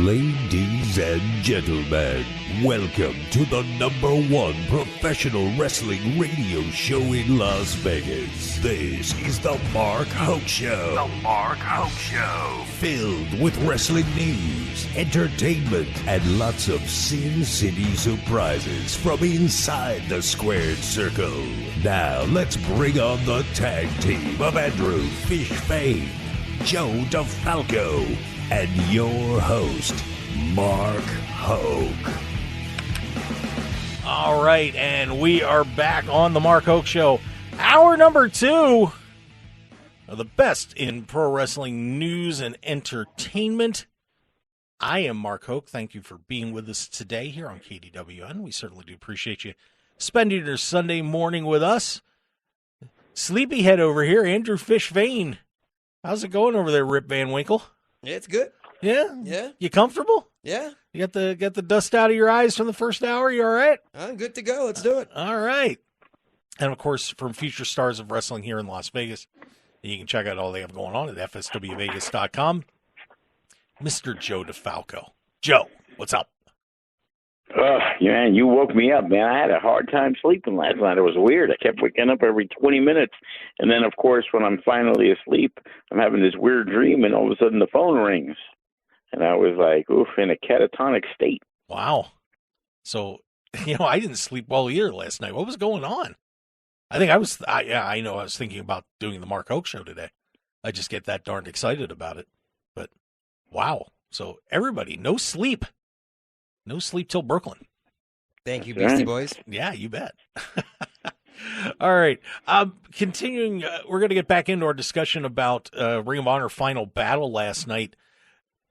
Ladies and gentlemen, welcome to the #1 professional wrestling radio show in Las Vegas. This is the Mark Hoke Show. The Mark Hoke Show. Filled with wrestling news, entertainment, and lots of Sin City surprises from inside the squared circle. Now let's bring on the tag team of Andrew Fish Fain, Joe DeFalco, and your host, Mark Hoke. All right, and we are back on the Mark Hoke Show. Hour number 2 of the best in pro wrestling news and entertainment. I am Mark Hoke. Thank you for being with us today here on KDWN. We certainly do appreciate you spending your Sunday morning with us. Sleepyhead over here, Andrew Fish Fain. How's it going over there, Rip Van Winkle? Yeah, it's good. Yeah? Yeah. You comfortable? Yeah. You got the dust out of your eyes from the first hour? You all right? I'm good to go. Let's do it. All right. And, of course, from future stars of wrestling here in Las Vegas, you can check out all they have going on at fswvegas.com. Mr. Joe DeFalco. Joe, what's up? Man, you woke me up, man. I had a hard time sleeping last night. It was weird. I kept waking up every 20 minutes. And then, of course, when I'm finally asleep, I'm having this weird dream, and all of a sudden the phone rings. And I was like, oof, in a catatonic state. Wow. So, I didn't sleep well either last night. What was going on? I think I was thinking about doing the Mark Hoke Show today. I just get that darned excited about it. But, wow. So, everybody, no sleep. No sleep till Brooklyn. Thank you, Beastie Boys. Yeah, you bet. All right. Continuing, we're going to get back into our discussion about Ring of Honor Final Battle last night,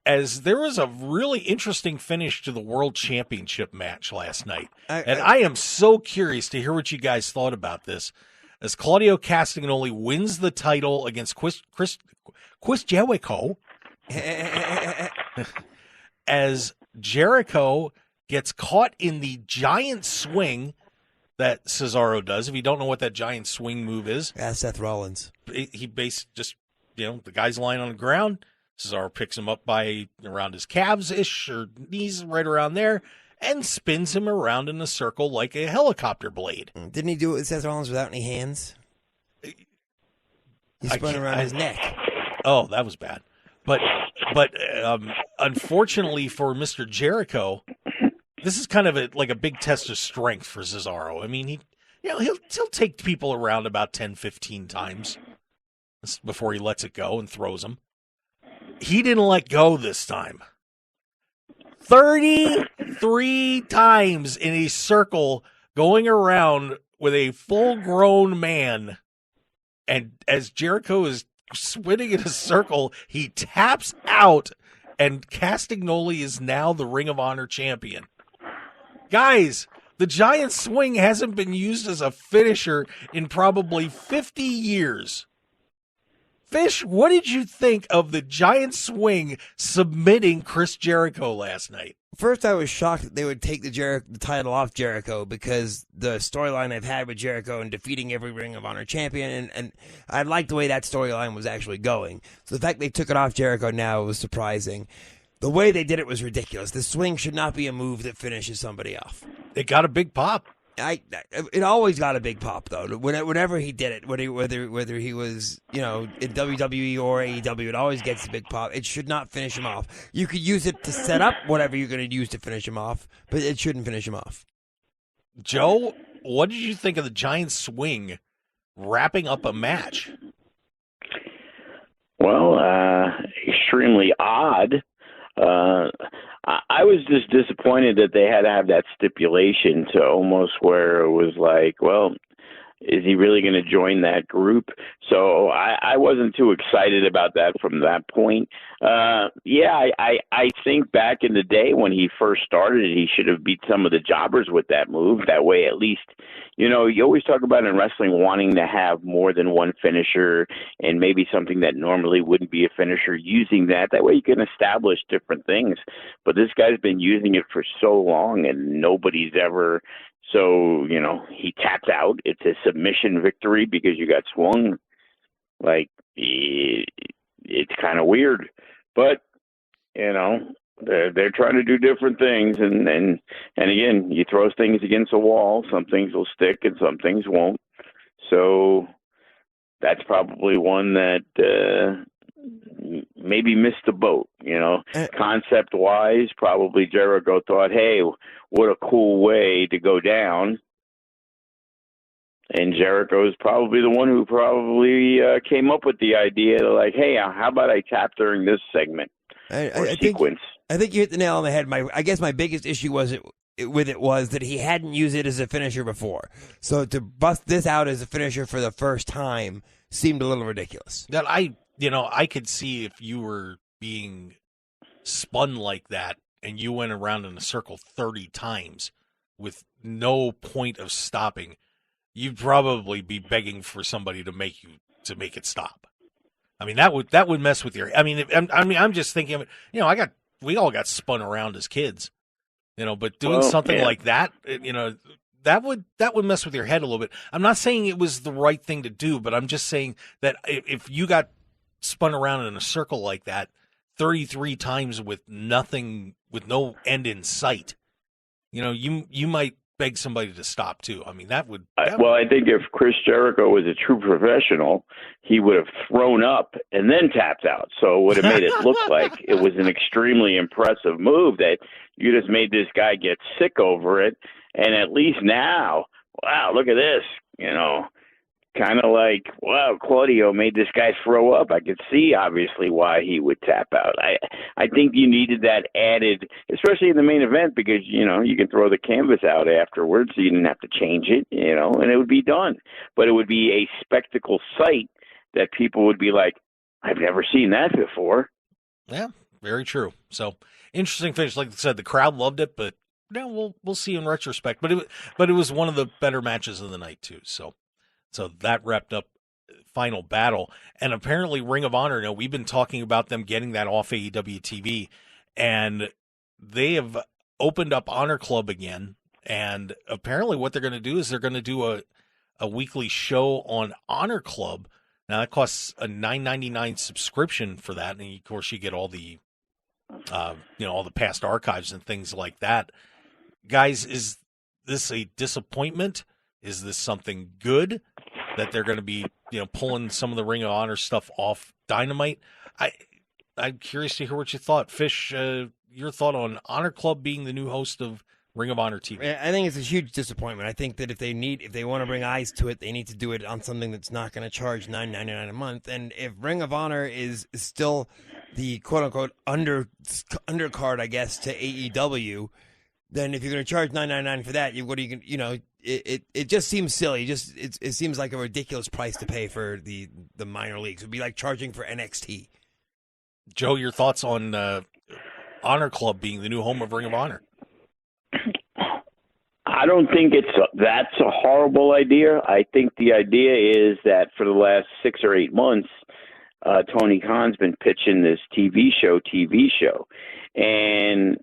as there was a really interesting finish to the World Championship match last night. I am so curious to hear what you guys thought about this, as Claudio Castagnoli wins the title against Chris Jericho, as Jericho gets caught in the giant swing that Cesaro does. If you don't know what that giant swing move is, ask Seth Rollins. He the guy's lying on the ground. Cesaro picks him up by around his calves-ish or knees, right around there, and spins him around in a circle like a helicopter blade. Didn't he do it with Seth Rollins without any hands? He spun around his neck. Oh, that was bad. But unfortunately for Mr. Jericho, this is kind of a big test of strength for Cesaro. I mean, he'll take people around about 10, 15 times before he lets it go and throws them. He didn't let go this time. 33 times in a circle going around with a full-grown man. And as Jericho is spinning in a circle, he taps out, and Castagnoli is now the Ring of Honor champion. Guys, the giant swing hasn't been used as a finisher in probably 50 years. Fish, what did you think of the giant swing submitting Chris Jericho last night? First, I was shocked that they would take the title off Jericho, because the storyline they've had with Jericho and defeating every Ring of Honor champion, and I liked the way that storyline was actually going. So the fact they took it off Jericho now was surprising. The way they did it was ridiculous. The swing should not be a move that finishes somebody off. It got a big pop. It always got a big pop, though. Whenever he did it, whether he was in WWE or AEW, it always gets a big pop. It should not finish him off. You could use it to set up whatever you're going to use to finish him off, but it shouldn't finish him off. Joe, what did you think of the giant swing wrapping up a match? Well, extremely odd. I was just disappointed that they had to have that stipulation to almost where it was like, well, is he really going to join that group? So I wasn't too excited about that from that point. I think back in the day when he first started, he should have beat some of the jobbers with that move. That way, at least, you always talk about in wrestling wanting to have more than one finisher and maybe something that normally wouldn't be a finisher, using that. That way you can establish different things. But this guy's been using it for so long, and nobody's ever. So, he taps out. It's a submission victory because you got swung. Like, it's kind of weird. But, they're trying to do different things, and again, you throw things against a wall. Some things will stick, and some things won't. So that's probably one that maybe missed the boat. Concept wise, probably Jericho thought, "Hey, what a cool way to go down." And Jericho is probably the one who probably came up with the idea to like, "Hey, how about I tap during this segment or sequence?" I think you hit the nail on the head. I guess my biggest issue was that he hadn't used it as a finisher before. So to bust this out as a finisher for the first time seemed a little ridiculous. That I could see if you were being spun like that and you went around in a circle 30 times with no point of stopping, you'd probably be begging for somebody to make it stop. I mean, that would mess with your. I'm just thinking of it. We all got spun around as kids, but doing something like that, that would mess with your head a little bit. I'm not saying it was the right thing to do, but I'm just saying that if you got spun around in a circle like that 33 times with nothing, with no end in sight, you might beg somebody to stop too. I mean, that would. I think if Chris Jericho was a true professional, he would have thrown up and then tapped out. So it would have made it look like it was an extremely impressive move that you just made this guy get sick over it. And at least now, wow, look at this, kind of like, wow, Claudio made this guy throw up. I could see, obviously, why he would tap out. I think you needed that added, especially in the main event, because, you can throw the canvas out afterwards, so you didn't have to change it, and it would be done. But it would be a spectacle sight that people would be like, I've never seen that before. Yeah, very true. So, interesting finish. Like I said, the crowd loved it, but we'll see in retrospect. But it was one of the better matches of the night, too, so that wrapped up Final Battle. And apparently Ring of Honor, we've been talking about them getting that off AEW TV, and they have opened up Honor Club again. And apparently what they're going to do is they're going to do a weekly show on Honor Club. Now that costs a $9.99 subscription for that. And of course you get all the, all the past archives and things like that. Guys, is this a disappointment? Is this something good that they're going to be, pulling some of the Ring of Honor stuff off Dynamite? I'm curious to hear what you thought. Fish, your thought on Honor Club being the new host of Ring of Honor TV. I think it's a huge disappointment. I think that if they want to bring eyes to it, they need to do it on something that's not going to charge $9.99 a month. And if Ring of Honor is still the quote unquote undercard, I guess, to AEW, then if you're going to charge $9.99 for that, what are you going? It just seems silly. It seems like a ridiculous price to pay for the minor leagues. It would be like charging for NXT. Joe, your thoughts on Honor Club being the new home of Ring of Honor? I don't think that's a horrible idea. I think the idea is that for the last 6 or 8 months, Tony Khan's been pitching this TV show, and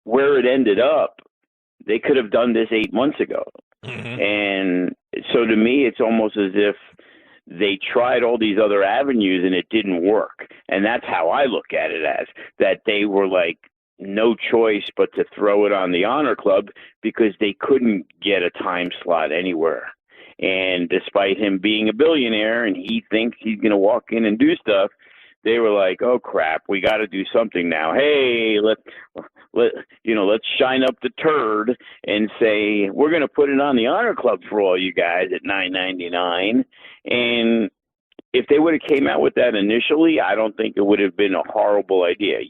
where it ended up, they could have done this 8 months ago. Mm-hmm. And so to me, it's almost as if they tried all these other avenues and it didn't work. And that's how I look at it, as that they were like no choice but to throw it on the Honor Club because they couldn't get a time slot anywhere. And despite him being a billionaire and he thinks he's going to walk in and do stuff, they were like, "Oh crap, we got to do something now. Hey, let's shine up the turd and say we're going to put it on the Honor Club for all you guys at $9.99." And if they would have came out with that initially, I don't think it would have been a horrible idea.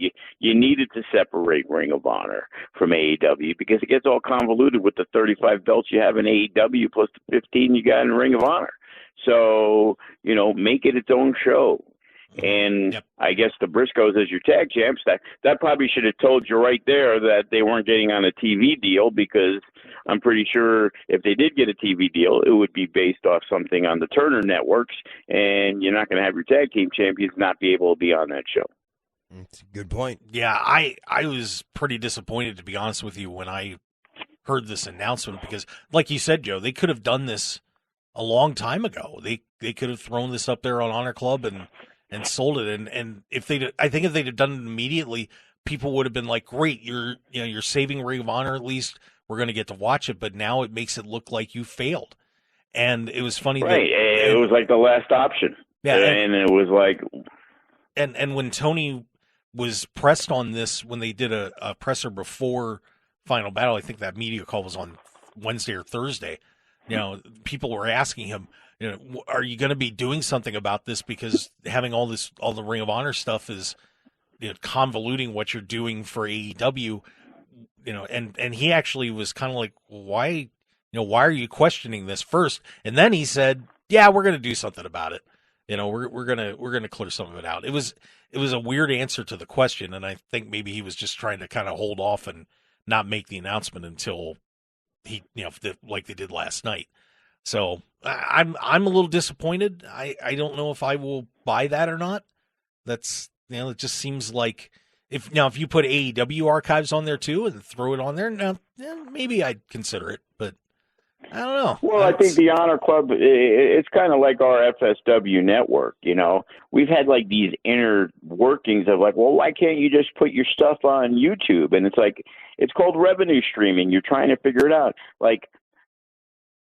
You needed to separate Ring of Honor from AEW because it gets all convoluted with the 35 belts you have in AEW plus the 15 you got in Ring of Honor. So, make it its own show. And yep. I guess the Briscoes as your tag champs, that probably should have told you right there that they weren't getting on a TV deal, because I'm pretty sure if they did get a TV deal, it would be based off something on the Turner networks, and you're not going to have your tag team champions not be able to be on that show. That's a good point. Yeah, I was pretty disappointed, to be honest with you, when I heard this announcement, because like you said, Joe, they could have done this a long time ago. They could have thrown this up there on Honor Club and sold it. And I think if they'd have done it immediately, people would have been like, great, you're saving Ring of Honor at least. We're going to get to watch it, but now it makes it look like you failed. And it was funny. Right. It was like the last option. Yeah. And it was like. And when Tony was pressed on this, when they did a presser before Final Battle, I think that media call was on Wednesday or Thursday. People were asking him, are you going to be doing something about this? Because having all the Ring of Honor stuff is convoluting what you're doing for AEW. And he actually was kind of like, why are you questioning this first? And then he said, yeah, we're going to do something about it. We're going to clear some of it out. It was a weird answer to the question. And I think maybe he was just trying to kind of hold off and not make the announcement until he, like they did last night. So I'm a little disappointed. I don't know if I will buy that or not. That's, it just seems like, if you put AEW archives on there too and throw it on there, now maybe I'd consider it, but I don't know. Well, I think the Honor Club, it's kind of like our FSW network. We've had like these inner workings of like, well, why can't you just put your stuff on YouTube? And it's like, it's called revenue streaming. You're trying to figure it out. Like,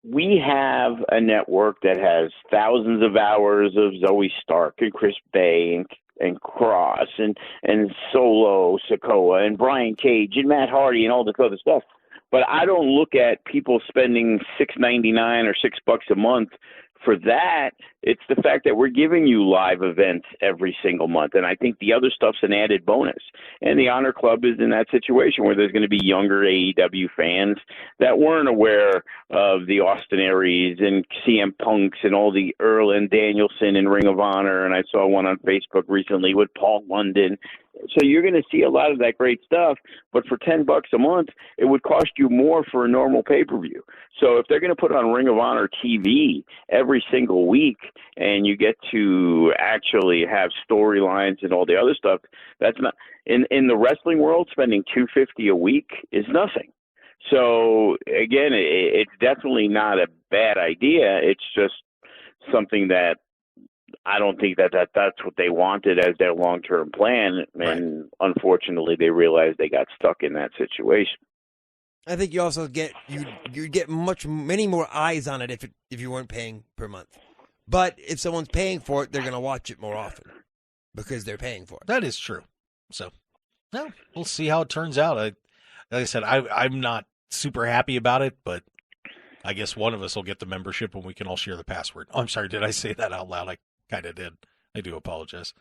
we have a network that has thousands of hours of Zoe Stark and Chris Bay and Cross and Solo Sikoa and Brian Cage and Matt Hardy and all this other stuff. But I don't look at people spending $6.99 or $6 a month for that. It's the fact that we're giving you live events every single month. And I think the other stuff's an added bonus. And the Honor Club is in that situation where there's going to be younger AEW fans that weren't aware of the Austin Aries and CM Punks and all the Earl and Danielson and Ring of Honor. And I saw one on Facebook recently with Paul London. So you're going to see a lot of that great stuff, but for $10 a month, it would cost you more for a normal pay-per-view. So if they're going to put on Ring of Honor TV every single week and you get to actually have storylines and all the other stuff, that's not in the wrestling world, spending $250 a week is nothing. So again, it's definitely not a bad idea. It's just something that I don't think that's what they wanted as their long-term plan, and unfortunately, they realized they got stuck in that situation. I think you also get many more eyes on it if you weren't paying per month. But if someone's paying for it, they're going to watch it more often because they're paying for it. That is true. So, no, we'll see how it turns out. Like I said, I'm not super happy about it, but I guess one of us will get the membership and we can all share the password. Oh, I'm sorry, did I say that out loud? I kind of did. I do apologize.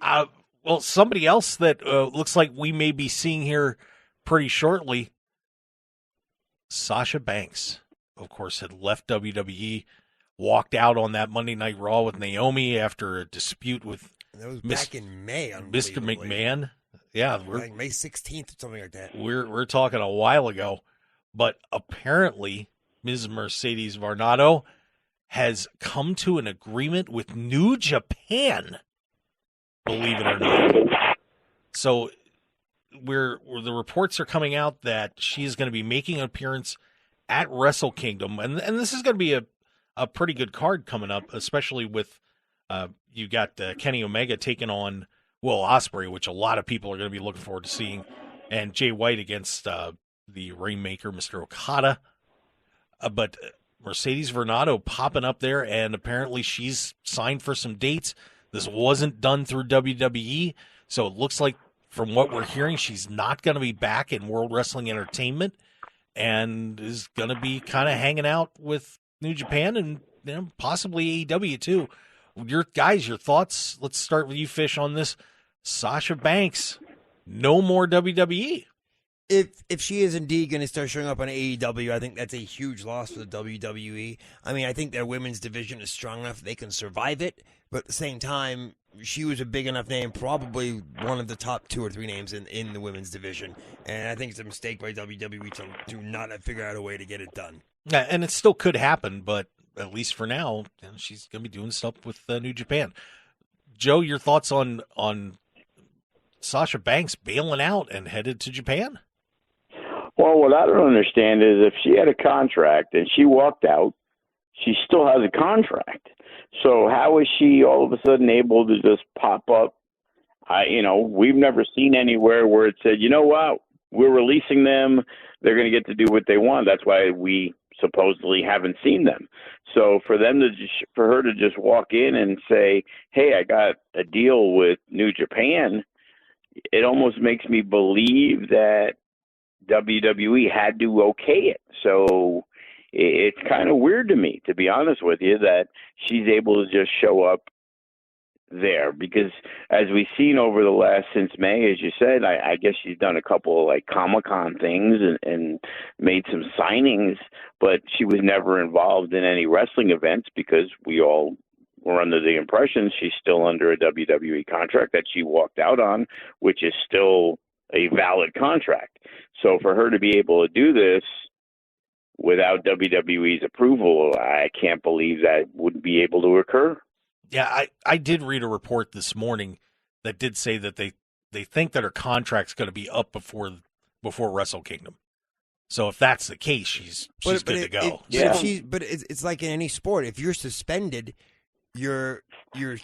Well, somebody else that looks like we may be seeing here pretty shortly, Sasha Banks, of course, had left WWE, walked out on that Monday Night Raw with Naomi after a dispute with that was back in May, Mr. McMahon. Yeah, we're like May 16th or something like that. We're talking a while ago, but apparently Ms. Mercedes Varnado has come to an agreement with New Japan, believe it or not. So the reports are coming out that she is going to be making an appearance at Wrestle Kingdom, and this is going to be a pretty good card coming up, especially with you got Kenny Omega taking on Will Ospreay, which a lot of people are going to be looking forward to seeing, and Jay White against the Rainmaker, Mr. Okada. But Mercedes Varnado popping up there, and apparently she's signed for some dates. This wasn't done through WWE, so it looks like, from what we're hearing, she's not going to be back in World Wrestling Entertainment and is going to be kind of hanging out with New Japan and possibly AEW too. Your thoughts? Let's start with you, Fish, on this. Sasha Banks, no more WWE. If she is indeed going to start showing up on AEW, I think that's a huge loss for the WWE. I mean, I think their women's division is strong enough they can survive it, but at the same time, she was a big enough name, probably one of the top 2 or 3 names in the women's division, and I think it's a mistake by WWE to not figure out a way to get it done. Yeah, and it still could happen, but at least for now, she's going to be doing stuff with New Japan. Joe, your thoughts on Sasha Banks bailing out and headed to Japan? Well, what I don't understand is if she had a contract and she walked out, she still has a contract. So how is she all of a sudden able to just pop up We've never seen anywhere where it said, you know what, we're releasing them. They're going to get to do what they want. That's why we supposedly haven't seen them. So for her to just walk in and say, hey, I got a deal with New Japan, it almost makes me believe that WWE had to okay it. So it's kind of weird to me, to be honest with you, that she's able to just show up there, because as we've seen over the last, since May, as you said, I guess she's done a couple of like Comic-Con things and made some signings, but she was never involved in any wrestling events because we all were under the impression she's still under a WWE contract that she walked out on, which is still a valid contract. So for her to be able to do this without WWE's approval, I can't believe that would be able to occur. Yeah, I did read a report this morning that did say that they think that her contract's going to be up before Wrestle Kingdom. So if that's the case, she's good to go. But it's like in any sport. If you're suspended, your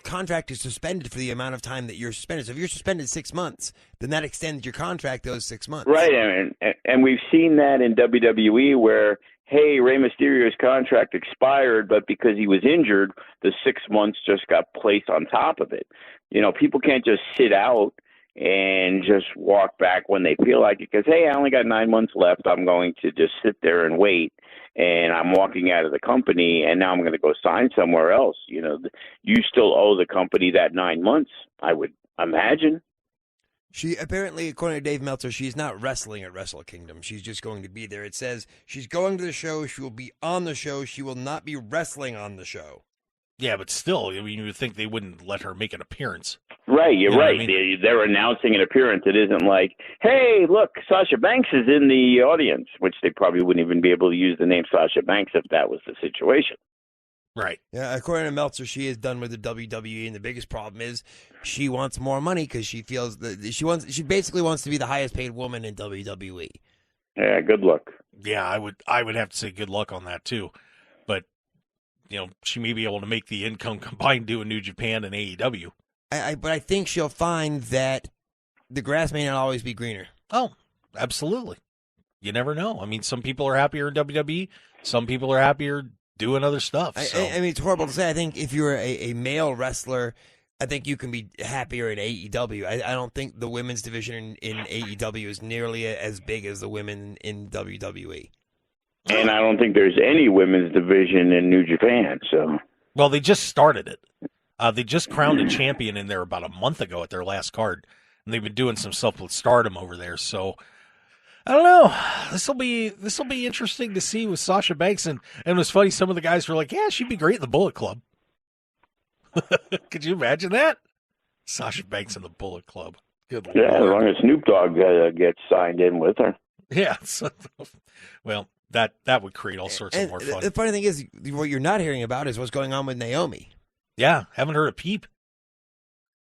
contract is suspended for the amount of time that you're suspended. So if you're suspended 6 months, then that extends your contract those 6 months. Right, and we've seen that in WWE where, hey, Rey Mysterio's contract expired, but because he was injured, the 6 months just got placed on top of it. People can't just sit out and just walk back when they feel like it because, hey, I only got 9 months left. I'm going to just sit there and wait, and I'm walking out of the company, and now I'm going to go sign somewhere else. You still owe the company that 9 months, I would imagine. She apparently, according to Dave Meltzer, she's not wrestling at Wrestle Kingdom. She's just going to be there. It says she's going to the show. She will be on the show. She will not be wrestling on the show. Yeah, but still, you would think they wouldn't let her make an appearance. Right, you're right. I mean? They're announcing an appearance. It isn't like, hey, look, Sasha Banks is in the audience, which they probably wouldn't even be able to use the name Sasha Banks if that was the situation. Right. Yeah, according to Meltzer, she is done with the WWE, and the biggest problem is she wants more money because she feels that she basically wants to be the highest paid woman in WWE. Yeah, good luck. Yeah, I would have to say good luck on that too. But she may be able to make the income combined doing New Japan and AEW. But I think she'll find that the grass may not always be greener. Oh, absolutely. You never know. I mean, some people are happier in WWE. Some people are happier doing other stuff. So. I mean, it's horrible to say. I think if you're a male wrestler, I think you can be happier in AEW. I don't think the women's division in AEW is nearly as big as the women in WWE. And I don't think there's any women's division in New Japan. So, well, they just started it. They just crowned a champion in there about a month ago at their last card, and they've been doing some stuff with Stardom over there. So, I don't know. This will be interesting to see with Sasha Banks, and it was funny. Some of the guys were like, "Yeah, she'd be great in the Bullet Club." Could you imagine that? Sasha Banks in the Bullet Club. Good Lord. Yeah, as long as Snoop Dogg gets signed in with her. Yeah. So, well, that would create all sorts of more fun. The funny thing is, what you're not hearing about is what's going on with Naomi. Yeah, haven't heard a peep.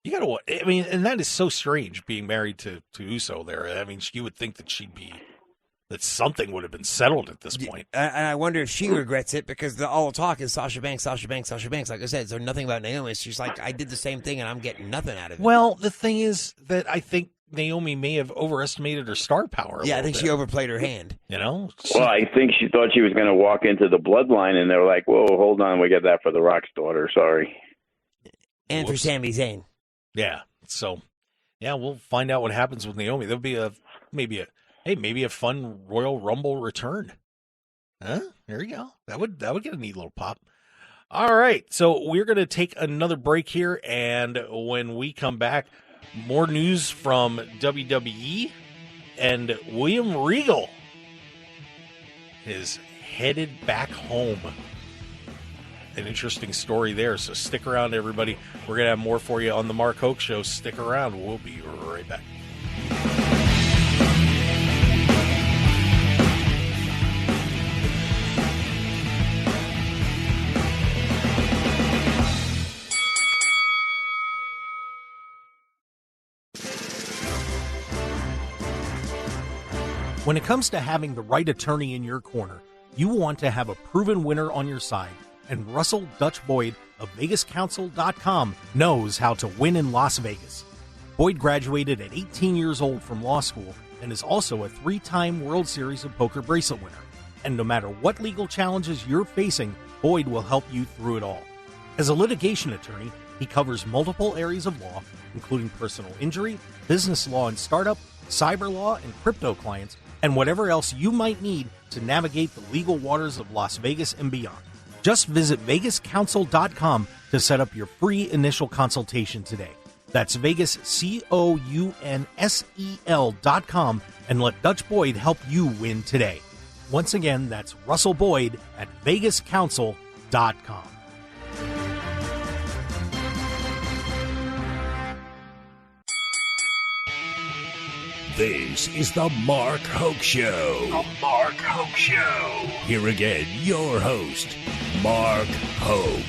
You gotta, I mean, and that is so strange being married to Uso there. I mean, you would think that something would have been settled at this point. And I wonder if she regrets it because all the talk is Sasha Banks, Sasha Banks, Sasha Banks. Like I said, so nothing about Naomi. She's like, I did the same thing and I'm getting nothing out of it. Well, the thing is that I think Naomi may have overestimated her star power. Yeah, I think she overplayed her hand. Well, I think she thought she was going to walk into the bloodline, and they were like, "Whoa, hold on, we got that for The Rock's daughter." Sorry. And for Sami Zayn. Yeah. So, yeah, we'll find out what happens with Naomi. There'll be maybe a fun Royal Rumble return. Huh? There you go. That would get a neat little pop. All right. So we're going to take another break here, and when we come back, more news from WWE, and William Regal is headed back home. An interesting story there, so stick around, everybody. We're going to have more for you on the Mark Hoke Show. Stick around. We'll be right back. When it comes to having the right attorney in your corner, you want to have a proven winner on your side. And Russell Dutch Boyd of VegasCounsel.com knows how to win in Las Vegas. Boyd graduated at 18 years old from law school and is also a 3-time World Series of Poker bracelet winner. And no matter what legal challenges you're facing, Boyd will help you through it all. As a litigation attorney, he covers multiple areas of law, including personal injury, business law and startup, cyber law, and crypto clients, and whatever else you might need to navigate the legal waters of Las Vegas and beyond. Just visit VegasCounsel.com to set up your free initial consultation today. That's VegasCounsel.com and let Dutch Boyd help you win today. Once again, that's Russell Boyd at VegasCounsel.com. This is the Mark Hoke Show. The Mark Hoke Show. Here again, your host, Mark Hoke.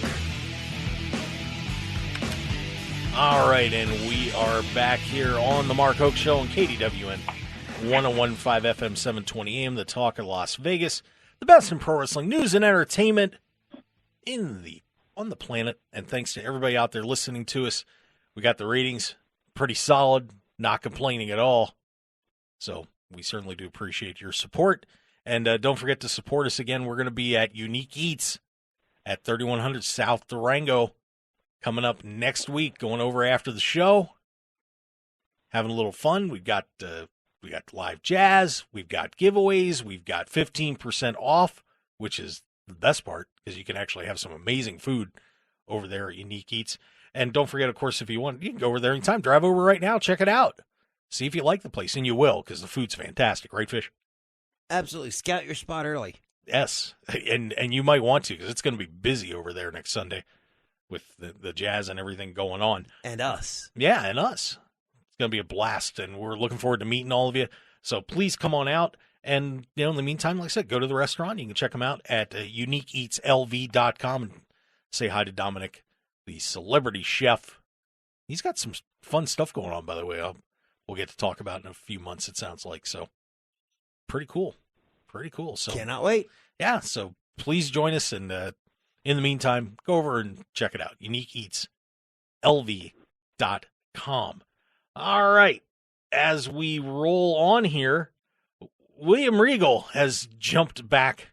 All right, and we are back here on the Mark Hoke Show on KDWN 101.5 FM 720 AM, the talk of Las Vegas. The best in pro wrestling news and entertainment on the planet. And thanks to everybody out there listening to us. We got the ratings pretty solid, not complaining at all. So we certainly do appreciate your support. And don't forget to support us again. We're going to be at Unique Eats at 3100 South Durango coming up next week, going over after the show, having a little fun. We got live jazz. We've got giveaways. We've got 15% off, which is the best part because you can actually have some amazing food over there at Unique Eats. And don't forget, of course, if you want, you can go over there anytime. Drive over right now. Check it out. See if you like the place, and you will, because the food's fantastic. Right, Fish? Absolutely. Scout your spot early. Yes, and you might want to, because it's going to be busy over there next Sunday with the jazz and everything going on. And us. Yeah, and us. It's going to be a blast, and we're looking forward to meeting all of you. So please come on out. And, in the meantime, like I said, go to the restaurant. You can check them out at uniqueeatslv.com and say hi to Dominic, the celebrity chef. He's got some fun stuff going on, by the way. We'll get to talk about in a few months, it sounds like. So pretty cool. Pretty cool. So cannot wait. Yeah, so please join us. And in the meantime, go over and check it out. uniqueeatslv.com. All right. As we roll on here, William Regal has jumped back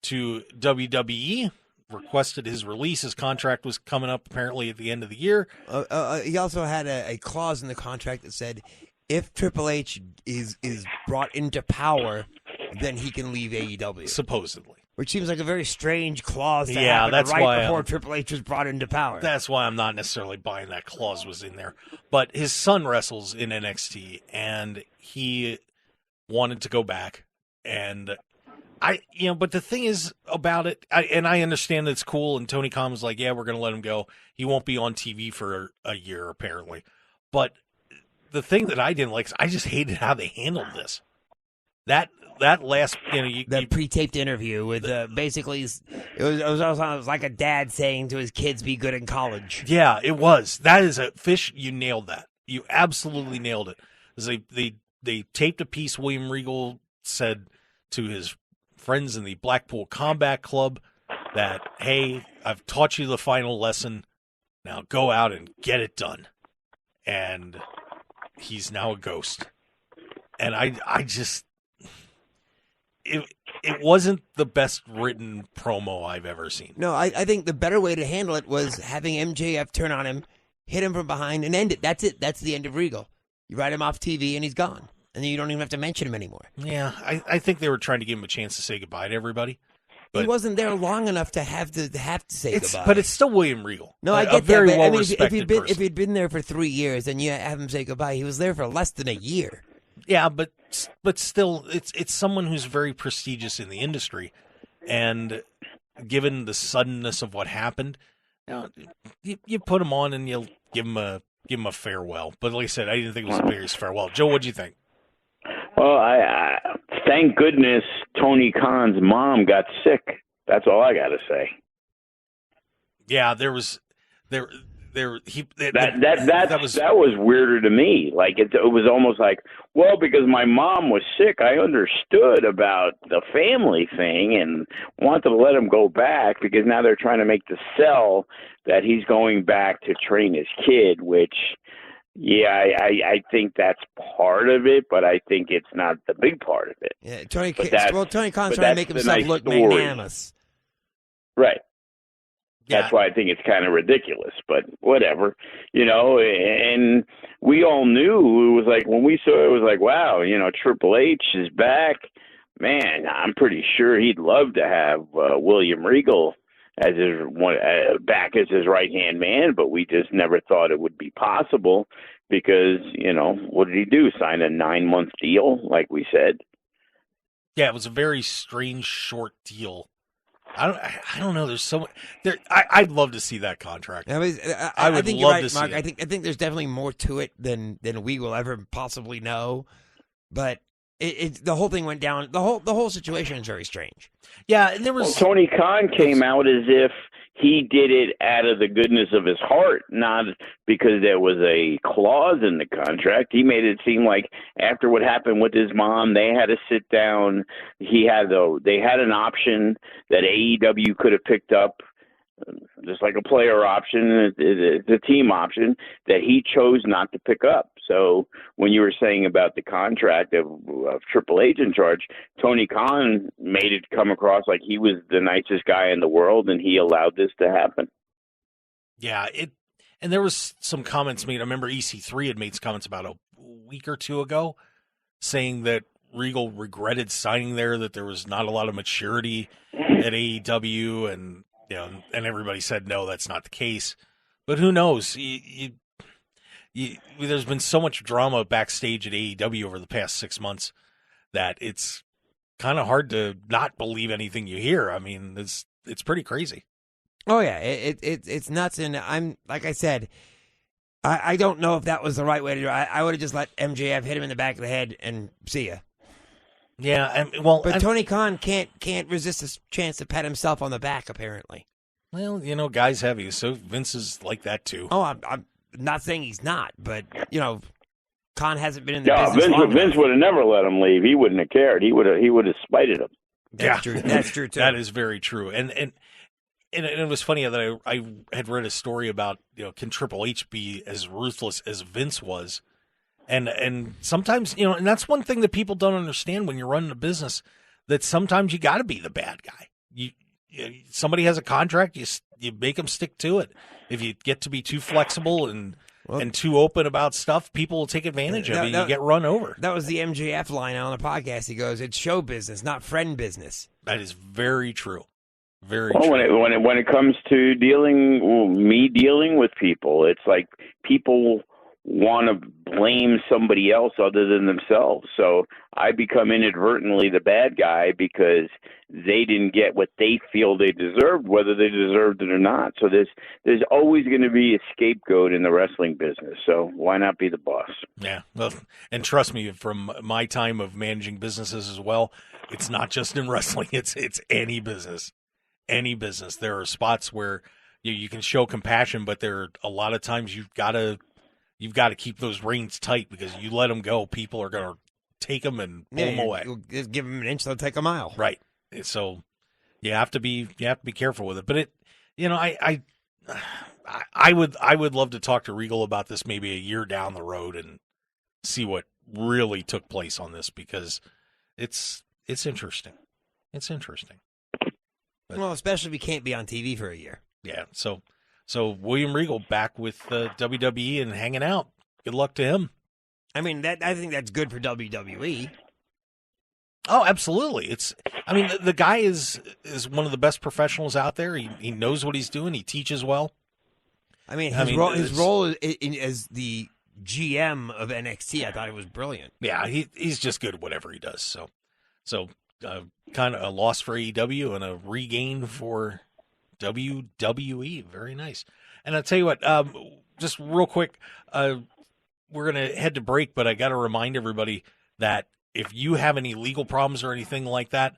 to WWE, requested his release. His contract was coming up apparently at the end of the year. He also had a clause in the contract that said if Triple H is brought into power, then he can leave AEW. Supposedly. Which seems like a very strange clause to yeah, happen that's right why before Triple H was brought into power. That's why I'm not necessarily buying that clause was in there. But his son wrestles in NXT, and he wanted to go back. And but the thing is about it, I understand it's cool, and Tony Khan was like, yeah, we're going to let him go. He won't be on TV for a year, apparently. But the thing that I didn't like is I just hated how they handled this. That last, the pre-taped interview with basically, it was like a dad saying to his kids, be good in college. Yeah, it was. That is a Fish. You nailed that. You absolutely nailed it. They taped a piece William Regal said to his friends in the Blackpool Combat Club that, hey, I've taught you the final lesson. Now go out and get it done. And he's now a ghost. And I just, it wasn't the best written promo I've ever seen. No, I think the better way to handle it was having MJF turn on him, hit him from behind, and end it. That's it. That's the end of Regal. You write him off TV, and he's gone. And then you don't even have to mention him anymore. Yeah, I think they were trying to give him a chance to say goodbye to everybody. But he wasn't there long enough to have to say goodbye. But it's still William Regal. No, I get very that. But, well-respected person. If he'd been there for 3 years and you have him say goodbye, he was there for less than a year. Yeah, but still, it's someone who's very prestigious in the industry, and given the suddenness of what happened, you put him on and you'll give him a farewell. But like I said, I didn't think it was the biggest farewell. Joe, what'd you think? Well, I thank goodness Tony Khan's mom got sick. That's all I got to say. Yeah, that was weirder to me. Like it was almost like, well, because my mom was sick, I understood about the family thing and wanted to let him go back because now they're trying to make the sell that he's going back to train his kid, which Yeah, I think that's part of it, but I think it's not the big part of it. Yeah, Tony Khan's trying but to that's make the himself nice look story. magnanimous. Right. Yeah. That's why I think it's kind of ridiculous, but whatever, and we all knew it was like, when we saw it, was like, wow, Triple H is back. Man, I'm pretty sure he'd love to have William Regal as back as his right-hand man, but we just never thought it would be possible because, what did he do? Sign a 9-month deal, like we said? Yeah, it was a very strange short deal. I don't know. There's so much there. I'd love to see that contract. I would think love you're right, to see Mark. it. I think there's definitely more to it than we will ever possibly know. But the whole thing went down. The whole situation is very strange. Yeah, and there was Tony Khan came out as if he did it out of the goodness of his heart, not because there was a clause in the contract. He made it seem like after what happened with his mom, they had to sit down. They had an option that AEW could have picked up, just like a player option, the team option, that he chose not to pick up. So when you were saying about the contract of Triple H in charge, Tony Khan made it come across like he was the nicest guy in the world, and he allowed this to happen. Yeah, and there was some comments made. I remember EC3 had made some comments about a week or two ago saying that Regal regretted signing there, that there was not a lot of maturity at AEW, and and everybody said no, that's not the case. But who knows? There's been so much drama backstage at AEW over the past 6 months that it's kind of hard to not believe anything you hear. I mean, it's pretty crazy. Oh yeah, it's nuts, and I'm like I said, I don't know if that was the right way to do it. I would have just let MJF hit him in the back of the head and see ya. Yeah, but Tony Khan can't resist a chance to pat himself on the back. Apparently, well, guys have you, so Vince is like that too. Oh, I'm not saying he's not, but Khan hasn't been in the business long enough. Vince would have never let him leave. He wouldn't have cared. He would have spited him. That's true. That's true too. That is very true. And it was funny that I had read a story about can Triple H be as ruthless as Vince was, and sometimes and that's one thing that people don't understand when you're running a business, that sometimes you got to be the bad guy. Somebody has a contract, you make them stick to it. If you get to be too flexible and too open about stuff, people will take advantage of it. You get run over. That was the MJF line on the podcast. He goes, "It's show business, not friend business." That is very true. Very true. When it comes to dealing with people, it's like people want to blame somebody else other than themselves. So I become inadvertently the bad guy because they didn't get what they feel they deserved, whether they deserved it or not. So there's always going to be a scapegoat in the wrestling business. So why not be the boss? Yeah. Well, and trust me, from my time of managing businesses as well, it's not just in wrestling. It's any business. Any business. There are spots where you can show compassion, but there are a lot of times you've got to keep those reins tight, because you let them go, people are going to take them and pull them away. Just give them an inch, they'll take a mile. Right. So you have to be careful with it. But I would love to talk to Regal about this maybe a year down the road and see what really took place on this, because it's interesting. It's interesting. Well, especially if we can't be on TV for a year. Yeah. So William Regal back with WWE and hanging out. Good luck to him. I mean, I think that's good for WWE. Oh, absolutely. The guy is one of the best professionals out there. He knows what he's doing. He teaches well. His role as the GM of NXT, I thought it was brilliant. Yeah, he's just good at whatever he does. So kind of a loss for AEW and a regain for WWE. Very nice. And I'll tell you what, just real quick, we're going to head to break, but I got to remind everybody that if you have any legal problems or anything like that,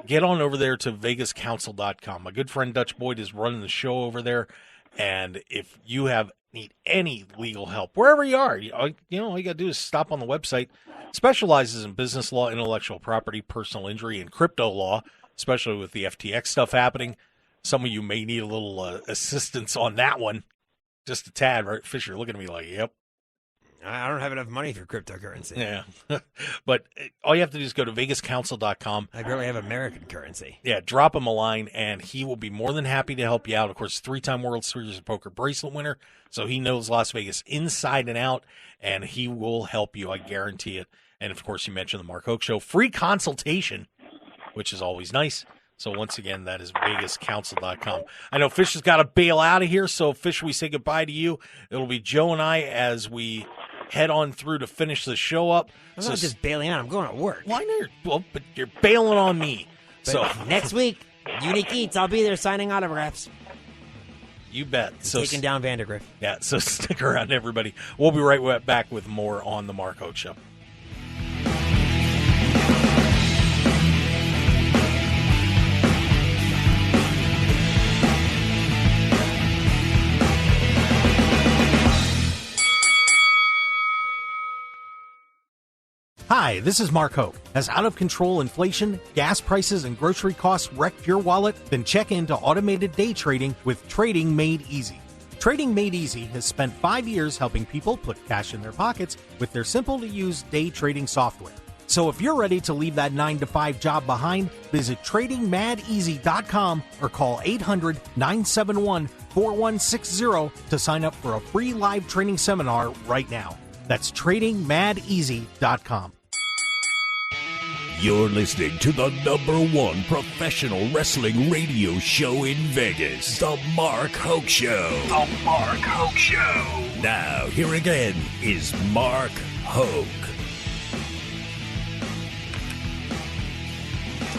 get on over there to vegascouncil.com. My good friend Dutch Boyd is running the show over there, and if you need any legal help, wherever you are, all you got to do is stop on the website. Specializes in business law, intellectual property, personal injury, and crypto law, especially with the FTX stuff happening. Some of you may need a little assistance on that one, just a tad, right? Fisher, look at me like, yep. I don't have enough money for cryptocurrency. Yeah. But all you have to do is go to vegascouncil.com. I barely have American currency. Yeah, drop him a line, and he will be more than happy to help you out. Of course, 3-time World Series of Poker bracelet winner, so he knows Las Vegas inside and out, and he will help you. I guarantee it. And, of course, you mentioned the Mark Hoke Show. Free consultation, which is always nice. So, once again, that is vegascouncil.com. I know Fish has got to bail out of here, so, Fish, we say goodbye to you. It'll be Joe and I as we head on through to finish the show up. I'm not just bailing out. I'm going to work. Why not? Well, but you're bailing on me. But so next week, Unique Eats, I'll be there signing autographs. You bet. So taking down Vandergriff. Yeah, so stick around, everybody. We'll be right back with more on the Mark Hoke Show. Hi, this is Mark Hoke. Has out-of-control inflation, gas prices, and grocery costs wrecked your wallet? Then check into automated day trading with Trading Made Easy. Trading Made Easy has spent 5 years helping people put cash in their pockets with their simple-to-use day trading software. So if you're ready to leave that 9-to-5 job behind, visit TradingMadEasy.com or call 800-971-4160 to sign up for a free live training seminar right now. That's TradingMadEasy.com. You're listening to the #1 professional wrestling radio show in Vegas, The Mark Hoke Show. The Mark Hoke Show. Now, here again is Mark Hoke.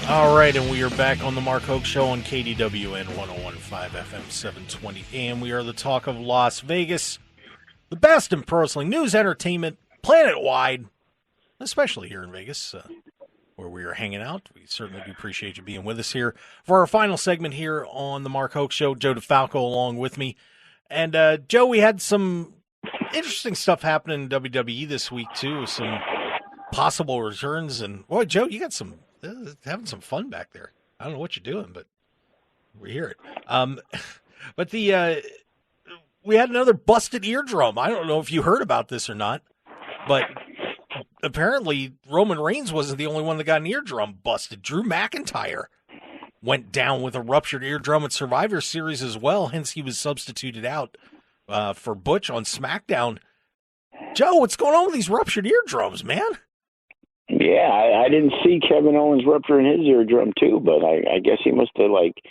All right, and we are back on the Mark Hoke Show on KDWN 101.5 FM 720 AM. We are the talk of Las Vegas, the best in pro wrestling news, entertainment, planet-wide, especially here in Vegas, where we are hanging out. We certainly do appreciate you being with us here for our final segment here on the Mark Hoke Show. Joe DeFalco along with me. And, Joe, we had some interesting stuff happening in WWE this week, too, some possible returns. And, boy, Joe, you got some having some fun back there. I don't know what you're doing, but we hear it. But we had another busted eardrum. I don't know if you heard about this or not, but apparently Roman Reigns wasn't the only one that got an eardrum busted. Drew McIntyre went down with a ruptured eardrum at Survivor Series as well, hence he was substituted out for Butch on SmackDown. Joe, what's going on with these ruptured eardrums, man? Yeah, I didn't see Kevin Owens rupturing his eardrum too, but I guess he must have, like,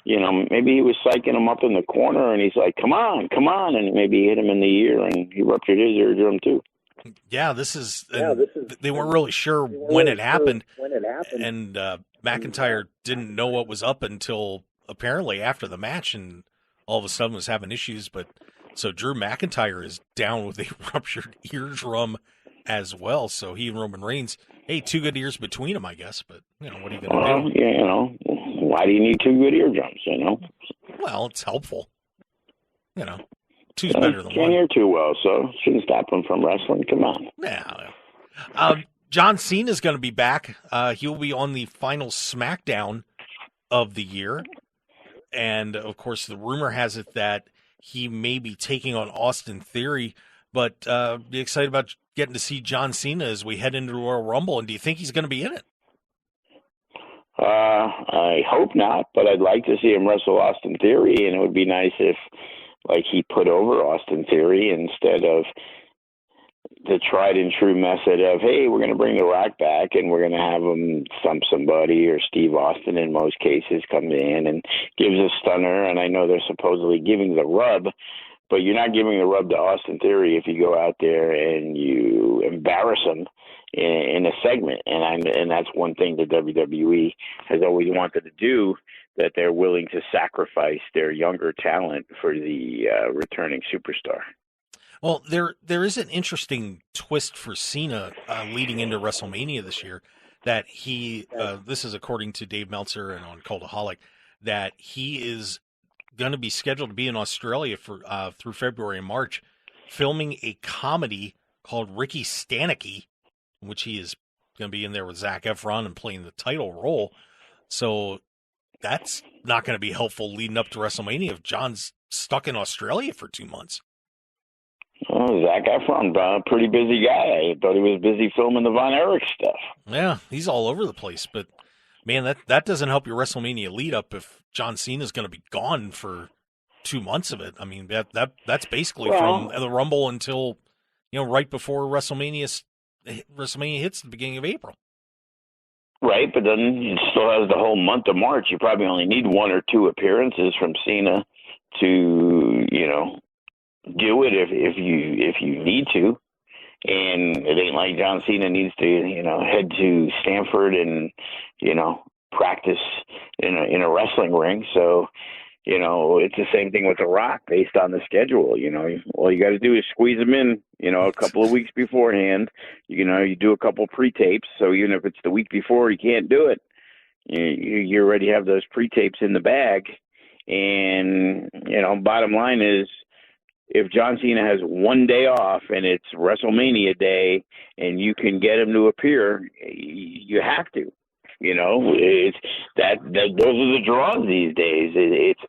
you know, maybe he was psyching him up in the corner and he's like, come on, and maybe he hit him in the ear and he ruptured his eardrum too. Yeah, they weren't really sure when it happened. And McIntyre didn't know what was up until apparently after the match, and all of a sudden was having issues. But so Drew McIntyre is down with a ruptured eardrum as well. So he and Roman Reigns, hey, 2 good ears between them, I guess. But, you know, what are you going to do? Yeah, you know, why do you need 2 good eardrums, you know? Well, it's helpful. You know, 2's better than 1. Can't hear too well, so shouldn't stop him from wrestling. Come on. Yeah. John Cena is going to be back. He'll be on the final SmackDown of the year. And, of course, the rumor has it that he may be taking on Austin Theory. But be excited about getting to see John Cena as we head into the Royal Rumble. And do you think he's going to be in it? I hope not, but I'd like to see him wrestle Austin Theory, and it would be nice if, like, he put over Austin Theory instead of the tried and true method of, hey, we're going to bring The Rock back and we're going to have him stump somebody, or Steve Austin in most cases comes in and gives a stunner. And I know they're supposedly giving the rub, but you're not giving the rub to Austin Theory if you go out there and you embarrass him in a segment. And that's one thing that WWE has always wanted to do, that they're willing to sacrifice their younger talent for the returning superstar. Well, there is an interesting twist for Cena leading into WrestleMania this year, that he, this is according to Dave Meltzer and on Cultaholic, that he is going to be scheduled to be in Australia for through February and March, filming a comedy called Ricky Stanicky, in which he is going to be in there with Zac Efron and playing the title role. So that's not going to be helpful leading up to WrestleMania if John's stuck in Australia for 2 months. Oh, Zac Efron, pretty busy guy. I thought he was busy filming the Von Erich stuff. Yeah, he's all over the place. But man, that doesn't help your WrestleMania lead up if John Cena's going to be gone for 2 months of it. I mean, that's basically from the Rumble until right before WrestleMania hits the beginning of April. Right, but then it still has the whole month of March. You probably only need 1 or 2 appearances from Cena to do it if you need to. And it ain't like John Cena needs to head to Stanford and practice in a wrestling ring. So it's the same thing with The Rock based on the schedule. All you got to do is squeeze them in, a couple of weeks beforehand. You do a couple pre-tapes. So even if it's the week before, you can't do it. You already have those pre-tapes in the bag. And, bottom line is, if John Cena has 1 day off and it's WrestleMania day and you can get him to appear, you have to. It's that those are the draws these days.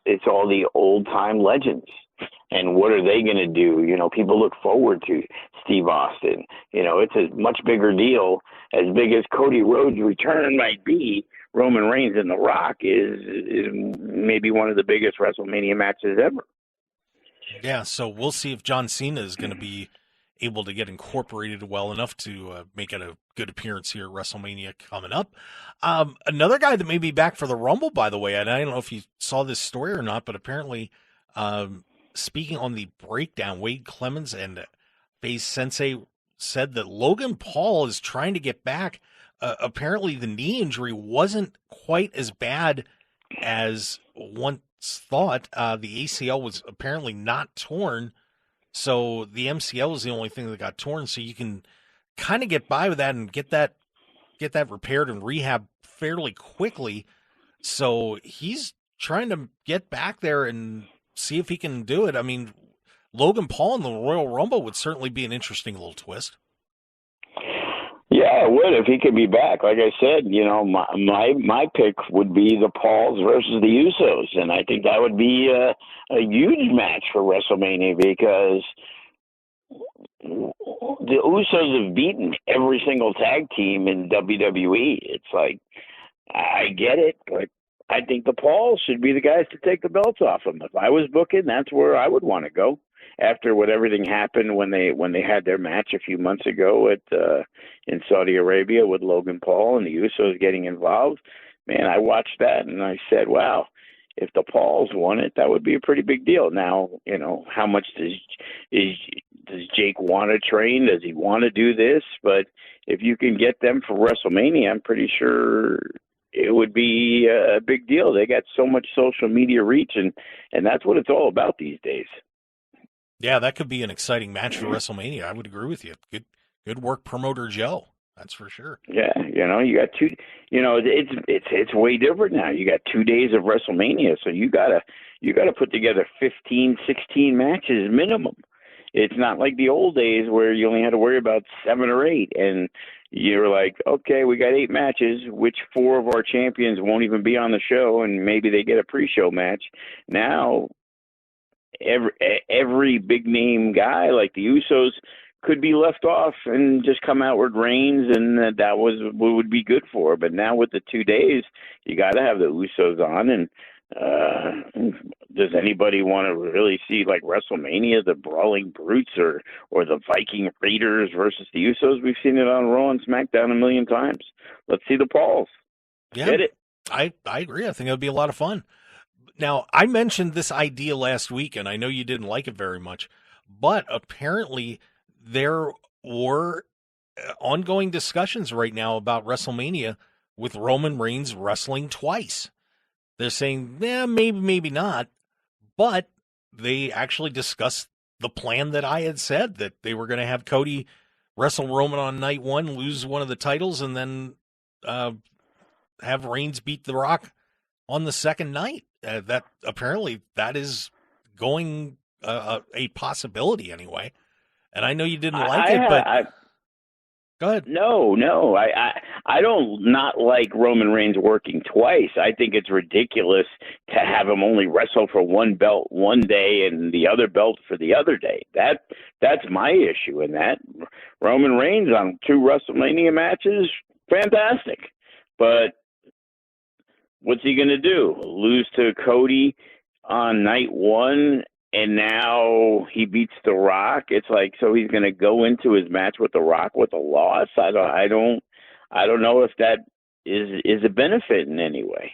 It's all the old time legends. And what are they going to do? People look forward to Steve Austin. It's a much bigger deal. As big as Cody Rhodes' return might be, Roman Reigns and The Rock is maybe one of the biggest WrestleMania matches ever. Yeah, so we'll see if John Cena is going to be able to get incorporated well enough to make it a good appearance here at WrestleMania coming up. Another guy that may be back for the Rumble, by the way, and I don't know if you saw this story or not, but apparently speaking on the breakdown, Wade Clemens and Faze Sensei said that Logan Paul is trying to get back. Apparently the knee injury wasn't quite as bad as once thought. The ACL was apparently not torn, so the MCL is the only thing that got torn. So you can kind of get by with that and get that repaired and rehab fairly quickly. So he's trying to get back there and see if he can do it. I mean, Logan Paul in the Royal Rumble would certainly be an interesting little twist. Yeah, it would if he could be back. Like I said, my pick would be the Pauls versus the Usos, and I think that would be a huge match for WrestleMania because the Usos have beaten every single tag team in WWE. It's like, I get it, but I think the Pauls should be the guys to take the belts off them. If I was booking, that's where I would want to go. After what everything happened when they had their match a few months ago in Saudi Arabia with Logan Paul and the Usos getting involved, man, I watched that and I said, wow, if the Pauls won it, that would be a pretty big deal. Now, how much does Jake want to train? Does he want to do this? But if you can get them for WrestleMania, I'm pretty sure it would be a big deal. They got so much social media reach, and that's what it's all about these days. Yeah, that could be an exciting match for WrestleMania. I would agree with you. Good work, promoter Joe. That's for sure. Yeah, you got two. It's way different now. You got 2 days of WrestleMania, so you gotta put together 15, 16 matches minimum. It's not like the old days where you only had to worry about 7 or 8, and you're like, okay, we got 8 matches, which 4 of our champions won't even be on the show, and maybe they get a pre-show match. Now, every big name guy like the Usos could be left off and just come out with Reigns, and that was what would be good for. But now with the 2 days, you got to have the Usos on. And does anybody want to really see like WrestleMania, the Brawling Brutes or the Viking Raiders versus the Usos? We've seen it on Raw and SmackDown a million times. Let's see the Pauls. Yeah, get it. I agree. I think it would be a lot of fun. Now, I mentioned this idea last week, and I know you didn't like it very much, but apparently there were ongoing discussions right now about WrestleMania with Roman Reigns wrestling twice. They're saying, maybe not, but they actually discussed the plan that I had said, that they were going to have Cody wrestle Roman on night 1, lose one of the titles, and then have Reigns beat The Rock on the second night. That apparently that is going a possibility anyway. And I know you didn't like it, but go ahead. No, I don't not like Roman Reigns working twice. I think it's ridiculous to have him only wrestle for one belt one day and the other belt for the other day. That's my issue in that. Roman Reigns on 2 WrestleMania matches, fantastic. But what's he going to do? Lose to Cody on night 1, and now he beats The Rock? It's like, so he's going to go into his match with The Rock with a loss? I don't know if that is a benefit in any way.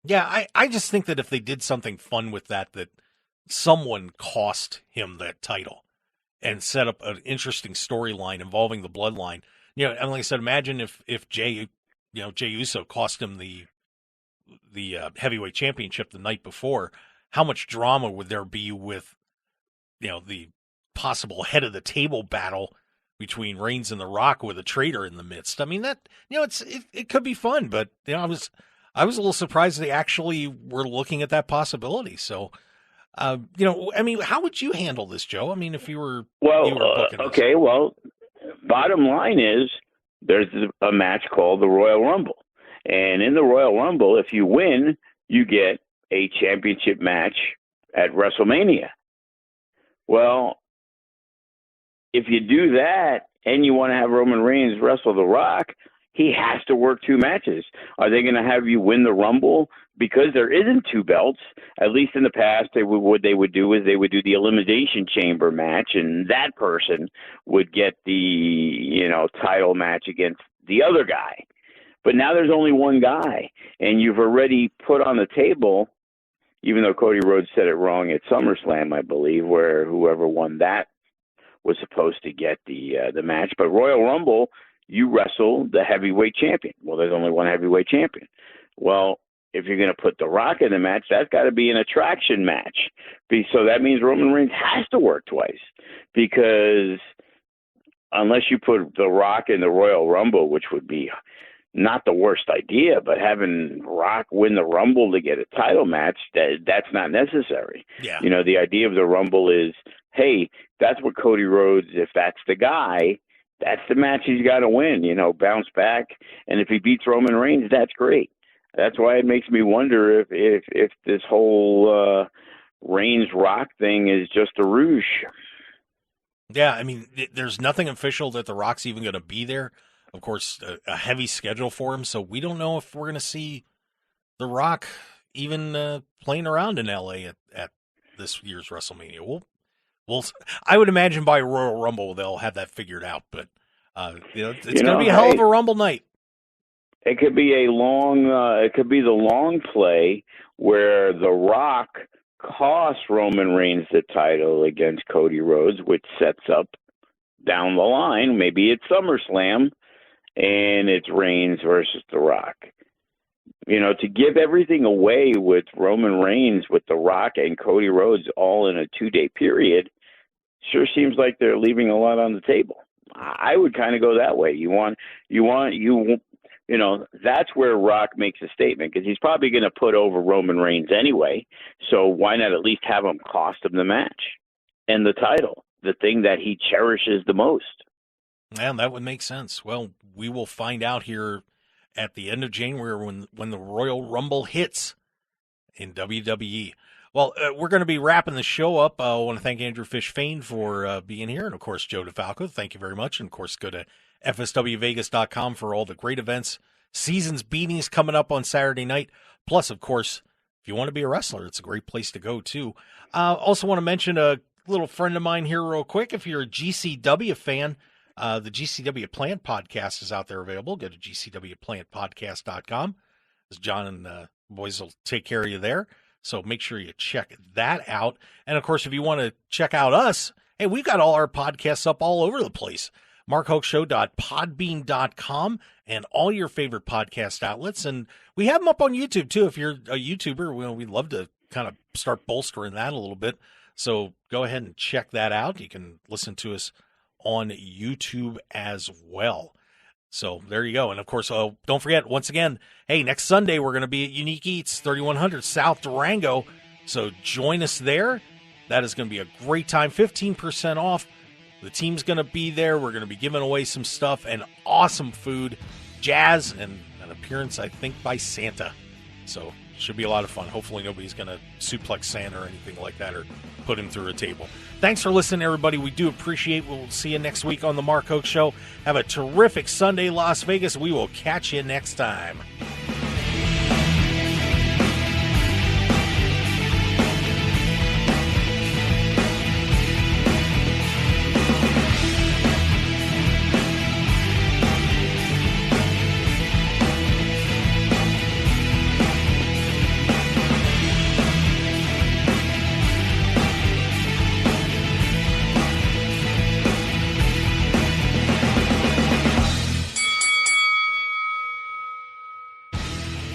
Yeah, I just think that if they did something fun with that someone cost him that title and set up an interesting storyline involving the bloodline. You know, and like I said, imagine if Jey Uso cost him the heavyweight championship the night before. How much drama would there be with, the possible head of the table battle between Reigns and The Rock with a traitor in the midst? I mean, that, it could be fun, but I was a little surprised they actually were looking at that possibility. So, how would you handle this, Joe? I mean, if you were booking this. Okay, well, bottom line is there's a match called the Royal Rumble. And in the Royal Rumble, if you win, you get a championship match at WrestleMania. Well, if you do that and you want to have Roman Reigns wrestle The Rock, he has to work 2 matches. Are they going to have you win the Rumble? Because there isn't 2 belts. At least in the past, what they would do is they would do the Elimination Chamber match, and that person would get the title match against the other guy. But now there's only one guy, and you've already put on the table, even though Cody Rhodes said it wrong at SummerSlam, I believe, where whoever won that was supposed to get the match. But Royal Rumble, you wrestle the heavyweight champion. Well, there's only one heavyweight champion. Well, if you're going to put The Rock in the match, that's got to be an attraction match. So that means Roman Reigns has to work twice, because unless you put The Rock in the Royal Rumble, which would be not the worst idea, but having Rock win the Rumble to get a title match, that's not necessary. Yeah. The idea of the Rumble is, hey, that's what Cody Rhodes, if that's the guy, that's the match he's got to win, bounce back. And if he beats Roman Reigns, that's great. That's why it makes me wonder if this whole Reigns Rock thing is just a rouge. Yeah, I mean, there's nothing official that The Rock's even going to be there. Of course, a heavy schedule for him, so we don't know if we're going to see The Rock even playing around in LA at this year's WrestleMania. I would imagine by Royal Rumble they'll have that figured out, but it's going to be a hell of a Rumble night. It could be the long play where The Rock costs Roman Reigns the title against Cody Rhodes, which sets up down the line, maybe it's SummerSlam, and it's Reigns versus The Rock. To give everything away with Roman Reigns, with The Rock and Cody Rhodes all in a 2-day period, sure seems like they're leaving a lot on the table. I would kind of go that way. That's where Rock makes a statement, because he's probably going to put over Roman Reigns anyway. So why not at least have him cost him the match and the title, the thing that he cherishes the most? Yeah, that would make sense. Well, we will find out here at the end of January when the Royal Rumble hits in WWE. Well, we're going to be wrapping the show up. I want to thank Andrew Fain for being here, and, of course, Joe DeFalco. Thank you very much. And, of course, go to FSWVegas.com for all the great events. Seasons beatings coming up on Saturday night. Plus, of course, if you want to be a wrestler, it's a great place to go, too. Also want to mention a little friend of mine here real quick. If you're a GCW fan, the GCW Plant Podcast is out there available. Go to GCWPlantPodcast.com. As John and the boys will take care of you there. So make sure you check that out. And, of course, if you want to check out us, hey, we've got all our podcasts up all over the place. MarkHokeShow.podbean.com and all your favorite podcast outlets. And we have them up on YouTube, too. If you're a YouTuber, we'd love to kind of start bolstering that a little bit. So go ahead and check that out. You can listen to us on YouTube as well. So there you go. And, of course, don't forget, once again, hey, next Sunday we're going to be at Unique Eats, 3100 South Durango. So join us there. That is going to be a great time, 15% off. The team's going to be there. We're going to be giving away some stuff and awesome food. Jazz, and an appearance, I think, by Santa. So should be a lot of fun. Hopefully nobody's going to suplex Santa or anything like that or put him through a table. Thanks for listening, everybody. We do appreciate it. We'll see you next week on the Mark Hoke Show. Have a terrific Sunday, Las Vegas. We will catch you next time.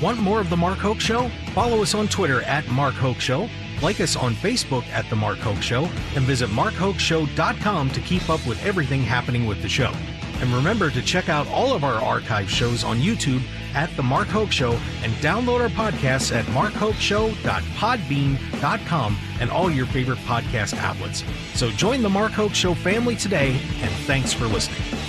Want more of The Mark Hoke Show? Follow us on Twitter at Mark Hoke Show, like us on Facebook at The Mark Hoke Show, and visit markhokeshow.com to keep up with everything happening with the show. And remember to check out all of our archive shows on YouTube at The Mark Hoke Show and download our podcasts at markhokeshow.podbean.com and all your favorite podcast outlets. So join The Mark Hoke Show family today, and thanks for listening.